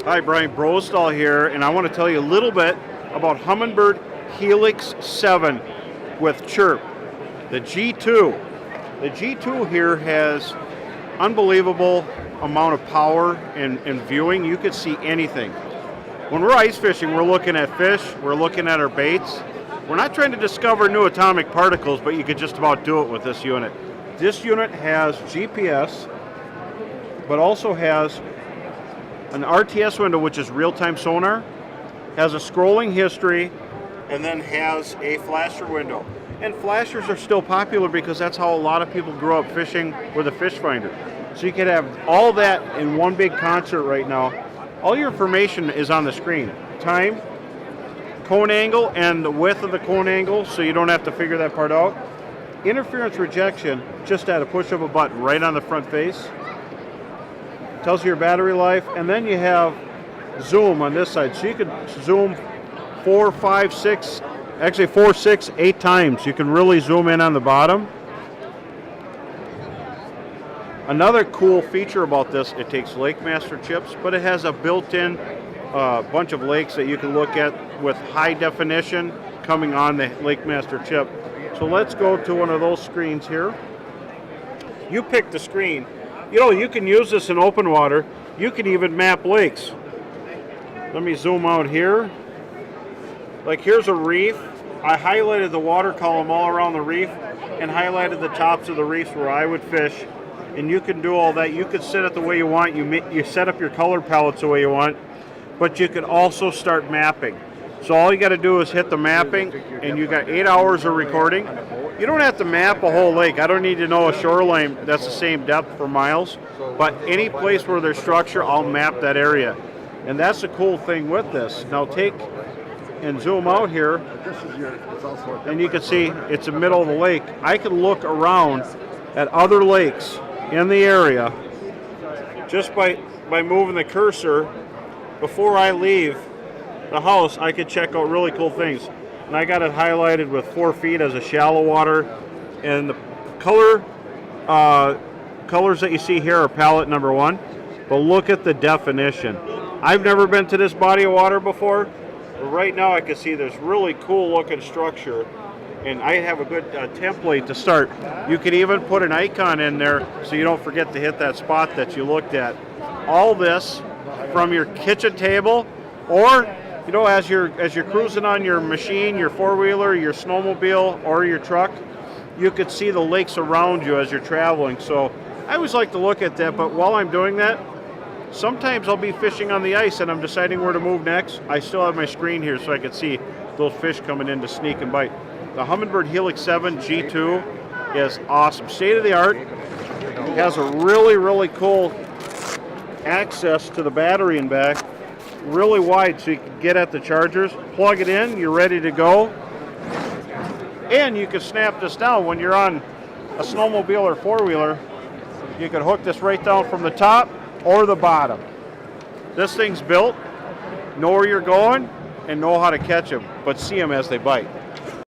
Hi, Brian Brosdahl here, and I want to tell you a little bit about Humminbird Helix 7 with CHIRP, the G2. The G2 here has unbelievable amount of power and viewing. You could see anything. When we're ice fishing, we're looking at fish, we're looking at our baits. We're not trying to discover new atomic particles, but you could just about do it with this unit. This unit has GPS, but also has an RTS window, which is real-time sonar, has a scrolling history, and then has a flasher window. And flashers are still popular because that's how a lot of people grew up fishing with a fish finder. So you could have all that in one big concert right now. All your information is on the screen. Time, cone angle, and the width of the cone angle, so you don't have to figure that part out. Interference rejection, just at a push of a button right on the front face. Tells you your battery life, and then you have zoom on this side, so you can zoom 4, 5, 6, actually 4, 6, 8 times. You can really zoom in on the bottom. Another cool feature about this, it takes Lake Master chips, but it has a built-in bunch of lakes that you can look at with high definition coming on the Lake Master chip. So let's go to one of those screens here. You pick the screen. You know, you can use this in open water. You can even map lakes. Let me zoom out here. Like, here's a reef. I highlighted the water column all around the reef and highlighted the tops of the reefs where I would fish. And you can do all that. You could set it the way you want. You set up your color palettes the way you want. But you can also start mapping. So all you got to do is hit the mapping, and you got 8 hours of recording. You don't have to map a whole lake. I don't need to know a shoreline that's the same depth for miles, but any place where there's structure, I'll map that area. And that's the cool thing with this. Now take and zoom out here, and you can see it's the middle of the lake. I can look around at other lakes in the area just by moving the cursor. Before I leave the house, I could check out really cool things. And I got it highlighted with 4 feet as a shallow water. And the colors that you see here are palette number 1. But look at the definition. I've never been to this body of water before. But right now I can see there's really cool looking structure. And I have a good template to start. You could even put an icon in there so you don't forget to hit that spot that you looked at. All this from your kitchen table, or you know, as you're cruising on your machine, your four-wheeler, your snowmobile, or your truck, you could see the lakes around you as you're traveling. So I always like to look at that, but while I'm doing that, sometimes I'll be fishing on the ice and I'm deciding where to move next. I still have my screen here so I can see those fish coming in to sneak and bite. The Humminbird Helix 7 G2 is awesome. State-of-the-art. It has a really, really cool access to the battery in back. Really wide so you can get at the chargers, plug it in, you're ready to go. And you can snap this down when you're on a snowmobile or four-wheeler. You can hook this right down from the top or the bottom. This thing's built, know where you're going, and know how to catch them, but see them as they bite.